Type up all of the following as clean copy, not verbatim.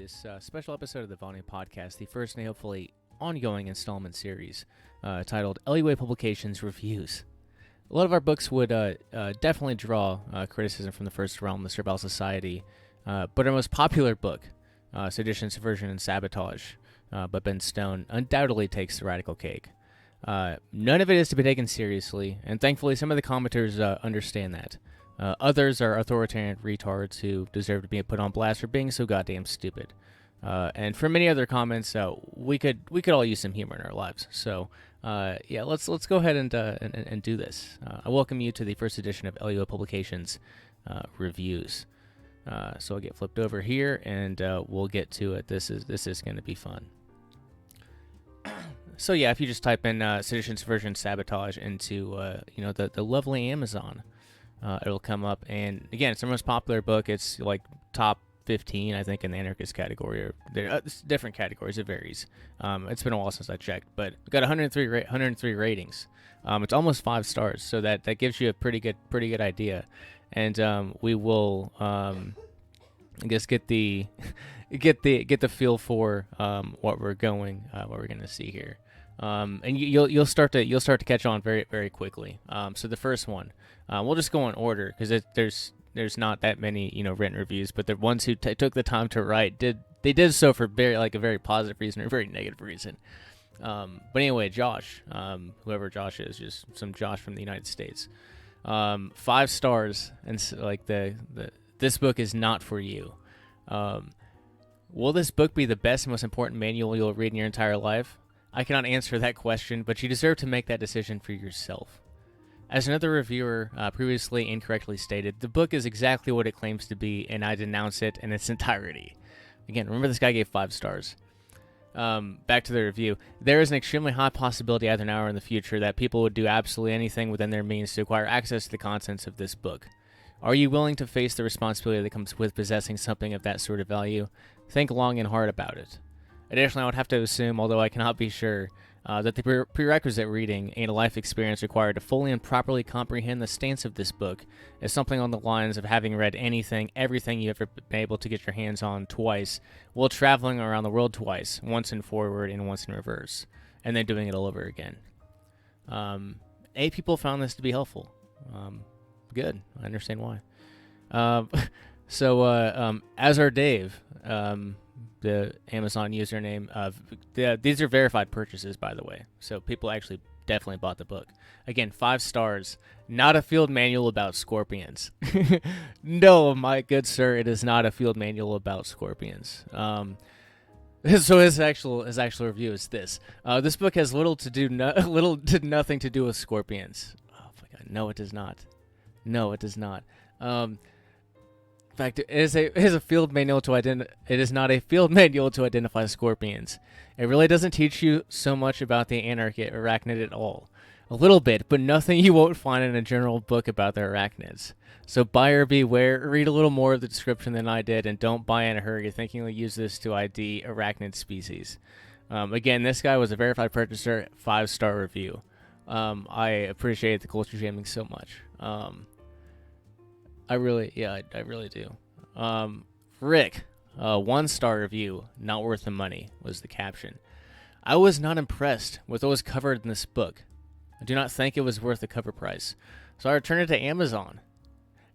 this special episode of the Vonu podcast, the first and hopefully ongoing installment series titled LUA Publications Reviews. A lot of our books would definitely draw criticism from the first realm, the Servile Society, but our most popular book, Sedition, Subversion, and Sabotage, by Ben Stone, undoubtedly takes the radical cake. None of it is to be taken seriously, and thankfully some of the commenters understand that. Others are authoritarian retards who deserve to be put on blast for being so goddamn stupid. And for many other comments, we could all use some humor in our lives. So let's go ahead and do this. I welcome you to the first edition of LUA Publications Reviews. So I'll get flipped over here and we'll get to it. This is going to be fun. So yeah, if you just type in Sedition, Subversion, Sabotage into the lovely Amazon, it'll come up. And again, it's our most popular book. It's like top 15, I think, in the anarchist category. Or there different categories. It varies. It's been a while since I checked, but we got 103 ratings. It's almost 5 stars, so that gives you a pretty good idea. And we will, I guess, get the feel for what we're gonna see here. And you'll start to catch on very, very quickly. So the first one, we'll just go in order because there's not that many written reviews, but the ones who took the time to write did so for a very positive reason or a very negative reason. But anyway, Josh, whoever Josh is, just some Josh from the United States, 5 stars, and this book is not for you. Will this book be the best and most important manual you'll read in your entire life? I cannot answer that question, but you deserve to make that decision for yourself. As another reviewer previously incorrectly stated, the book is exactly what it claims to be, and I denounce it in its entirety. Again, remember this guy gave 5 stars. Back to the review. There is an extremely high possibility either now or in the future that people would do absolutely anything within their means to acquire access to the contents of this book. Are you willing to face the responsibility that comes with possessing something of that sort of value? Think long and hard about it. Additionally, I would have to assume, although I cannot be sure, that the prerequisite reading and a life experience required to fully and properly comprehend the stance of this book is something on the lines of having read everything you've ever been able to get your hands on twice, while traveling around the world twice, once in forward and once in reverse, and then doing it all over again. 8 people found this to be helpful. Good. I understand why. So as our Dave, the Amazon username of these are verified purchases, by the way, so people actually definitely bought the book. Again, 5 stars. Not a field manual about scorpions. No, my good sir, it is not a field manual about scorpions. So his actual review is this. This book has little to nothing to do with scorpions. Oh my god, no, it does not. No, it does not. In fact, it is a field manual to It is not a field manual to identify scorpions. It really doesn't teach you so much about the arachnid at all. A little bit, but nothing you won't find in a general book about the arachnids. So buyer beware. Read a little more of the description than I did, and don't buy in a hurry thinking you'll use this to ID arachnid species. Again, this guy was a verified purchaser, 5-star review. I appreciate the culture jamming so much. I really do. Rick, 1-star review, not worth the money, was the caption. I was not impressed with what was covered in this book. I do not think it was worth the cover price, so I returned it to Amazon.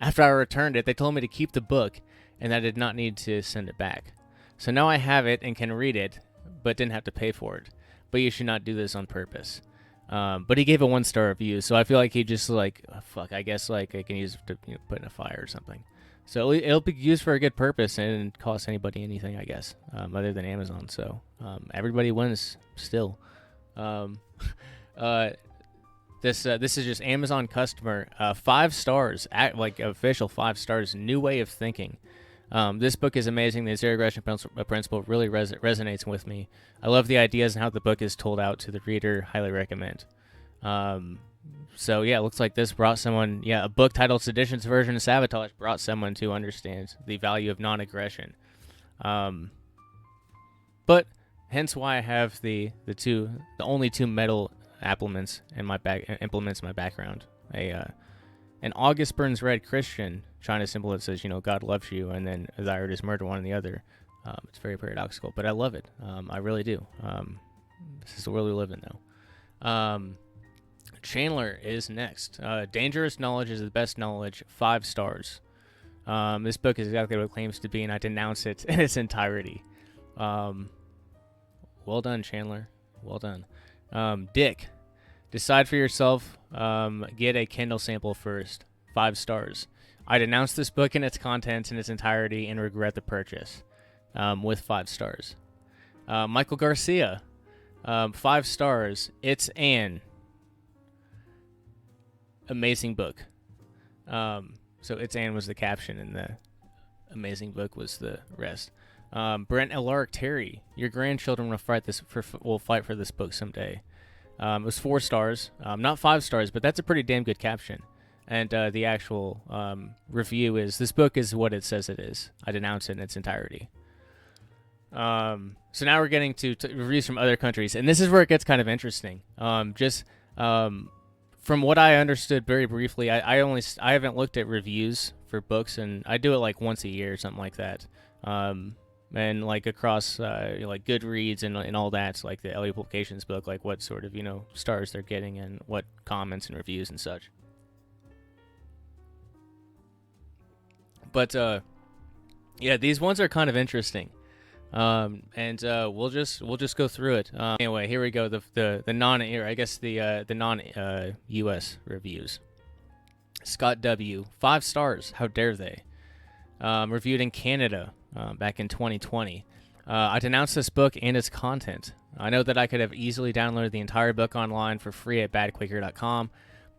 After I returned it, they told me to keep the book, and I did not need to send it back. So now I have it and can read it, but didn't have to pay for it. But you should not do this on purpose. But he gave a 1-star review, so I feel like he just I guess I can use it to put in a fire or something. So it'll be used for a good purpose and didn't cost anybody anything, I guess, other than Amazon. So everybody wins still. This is just Amazon customer, 5 stars, official 5 stars, new way of thinking. This book is amazing. The zero aggression principle really resonates with me. I love the ideas and how the book is told out to the reader. Highly recommend. So yeah, it looks like this brought someone, a book titled Sedition, Subversion, and Sabotage brought someone to understand the value of non-aggression. But hence why I have the only 2 metal implements in my background. An August Burns Red Christian China symbol that says, God loves you, and then a desire to murder one and the other. It's very paradoxical, but I love it. I really do. This is the world we live in, though. Chandler is next. Dangerous Knowledge is the Best Knowledge, 5 stars. This book is exactly what it claims to be, and I denounce it in its entirety. Well done, Chandler. Well done. Dick, decide for yourself. Get a Kindle sample first. 5 stars. I denounce this book and its contents in its entirety and regret the purchase. With 5 stars. Michael Garcia, 5 stars. It's an amazing book. So It's Anne was the caption, and the amazing book was the rest. Brent Alaric Terry, your grandchildren will fight for this book someday. It was 4 stars, not 5 stars, but that's a pretty damn good caption. And the actual review is, this book is what it says it is. I denounce it in its entirety. So now we're getting to reviews from other countries, and this is where it gets kind of interesting. From what I understood very briefly, I haven't looked at reviews for books, and I do it like once a year or something like that. And like across like Goodreads and all that, like the LUA Publications book, like what sort of stars they're getting and what comments and reviews and such. But yeah, these ones are kind of interesting. And we'll just go through it. Anyway, here we go. The non US reviews. Scott W, 5 stars. How dare they? Reviewed in Canada back in 2020. I denounced this book and its content. I know that I could have easily downloaded the entire book online for free at badquaker.com,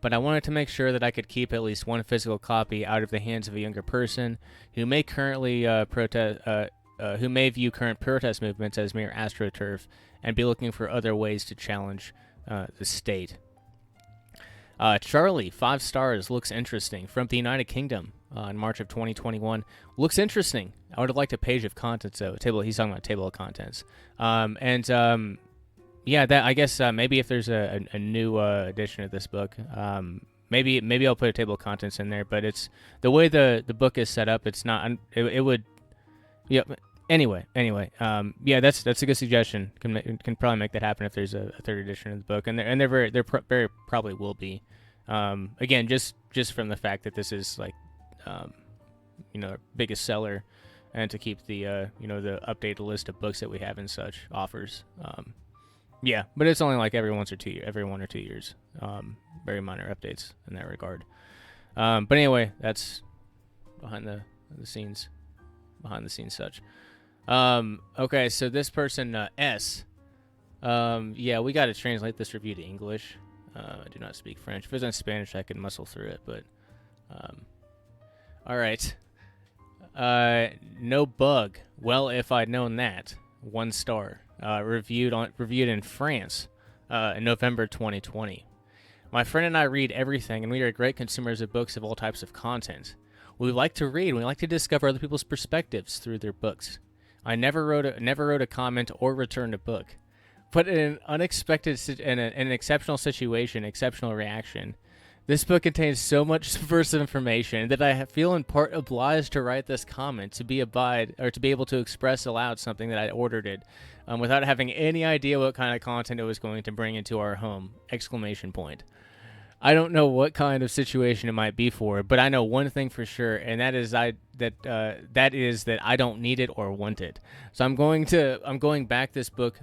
but I wanted to make sure that I could keep at least one physical copy out of the hands of a younger person who may currently who may view current protest movements as mere astroturf and be looking for other ways to challenge the state. Charlie, 5 stars, looks interesting. From the United Kingdom in March of 2021. Looks interesting. I would have liked a page of contents, though. He's talking about table of contents. Yeah, that I guess maybe if there's a new edition of this book, maybe I'll put a table of contents in there. But it's the way the book is set up. It's not. It would. Yeah. Anyway. Yeah, that's a good suggestion. Can probably make that happen if there's a 3rd edition of the book, and there very probably will be. Again, just from the fact that this is like, biggest seller, and to keep the the updated list of books that we have and such offers. Yeah, but it's only like every 1 or 2 years. Very minor updates in that regard. But anyway, that's behind the scenes such. Okay, so this person, S. Yeah, we got to translate this review to English. I do not speak French. If it was in Spanish, I could muscle through it, but, all right. No bug. Well, if I'd known that. 1 star. Reviewed in France, in November 2020. My friend and I read everything, and we are great consumers of books of all types of content. We like to read, and we like to discover other people's perspectives through their books. I never wrote a comment or returned a book. But in an an exceptional situation, exceptional reaction, this book contains so much subversive information that I feel in part obliged to write this comment to be able to express aloud something that I ordered it, without having any idea what kind of content it was going to bring into our home! ! I don't know what kind of situation it might be for, but I know one thing for sure, and that is that I don't need it or want it. So I'm going back this book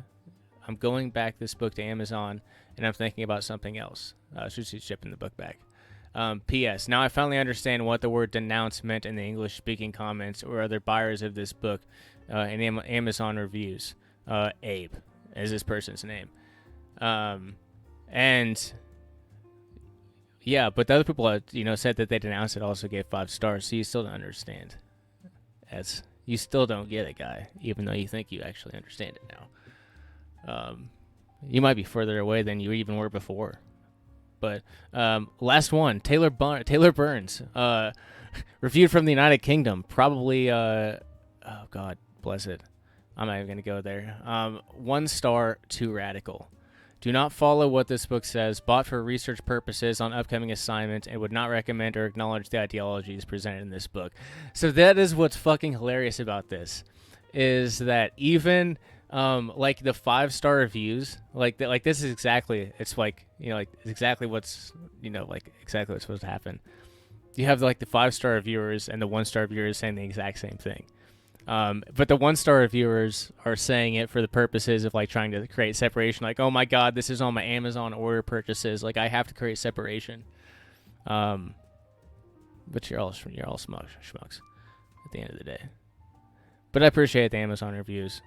to Amazon, and I'm thinking about something else. Should be shipping the book back. P.S. Now I finally understand what the word denounce meant in the English-speaking comments or other buyers of this book in Amazon reviews. Abe is this person's name. And yeah, but the other people said that they denounced it also gave 5 stars, so you still don't understand. You still don't get it, guy, even though you think you actually understand it now. You might be further away than you even were before. But last one, Taylor Burns, reviewed from the United Kingdom. Probably, oh God, bless it. I'm not even going to go there. 1 star, too radical. Do not follow what this book says. Bought for research purposes on upcoming assignments, and would not recommend or acknowledge the ideologies presented in this book. So that is what's fucking hilarious about this. is that even like the 5-star reviews, like this is exactly, it's like, like it's exactly what's, like exactly what's supposed to happen. You have like the 5-star reviewers and the 1-star reviewers saying the exact same thing. But the 1-star reviewers are saying it for the purposes of like trying to create separation. Like, oh my God, this is on my Amazon order purchases. Like, I have to create separation. But you're all schmucks at the end of the day. But I appreciate the Amazon reviews.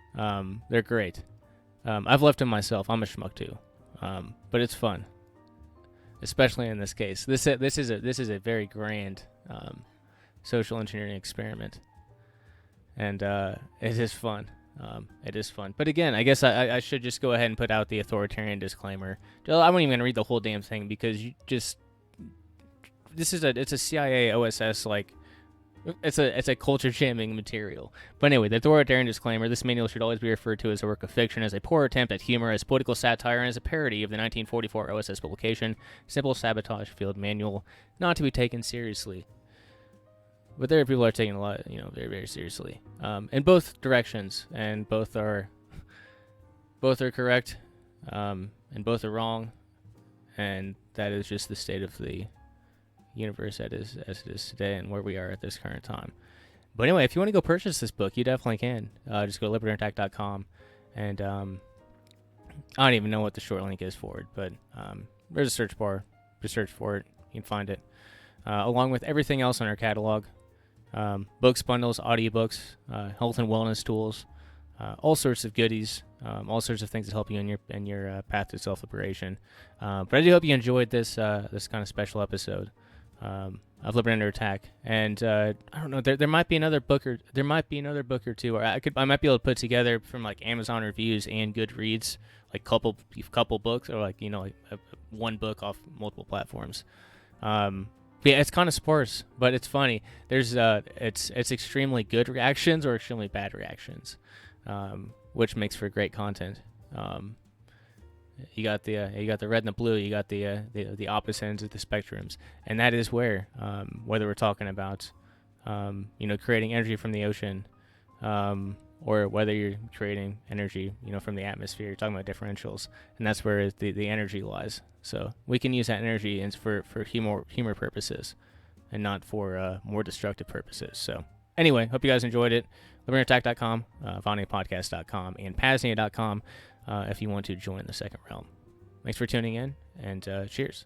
They're great. I've left them myself. I'm a schmuck too. But it's fun, especially in this case. This is a very grand social engineering experiment. And it is fun. It is fun. But again, I guess I should just go ahead and put out the authoritarian disclaimer. I won't even read the whole damn thing because it's a CIA OSS, like, it's a culture jamming material. But anyway, the authoritarian disclaimer: this manual should always be referred to as a work of fiction, as a poor attempt at humor, as political satire, and as a parody of the 1944 OSS publication Simple Sabotage Field Manual, not to be taken seriously. But there are people that are taking a lot, very, very seriously, in both directions, and both are correct, and both are wrong, and that is just the state of the universe as it is today, and where we are at this current time. But anyway, if you want to go purchase this book, you definitely can. Just go to libertarianattack.com, and I don't even know what the short link is for it, but there's a search bar. Just search for it. You can find it, along with everything else in our catalog. Books, bundles, audiobooks, health and wellness tools, all sorts of goodies, all sorts of things that help you in your path to self-liberation. But I do hope you enjoyed this kind of special episode of Liberty Under Attack. And I don't know, there might be another book or two, or I might be able to put together from like Amazon reviews and Goodreads, like couple books, or like one book off multiple platforms. Yeah, it's kind of sparse, but it's funny. There's it's extremely good reactions or extremely bad reactions, which makes for great content. You got the red and the blue. You got the opposite ends of the spectrums, and that is where whether we're talking about creating energy from the ocean, or whether you're creating energy from the atmosphere, you're talking about differentials, and that's where the energy lies. So we can use that energy for humor purposes, and not for more destructive purposes. So anyway, hope you guys enjoyed it. LibertyAttack.com, VANIAPodcast.com, and PAZNIA.com if you want to join the second realm. Thanks for tuning in, and cheers.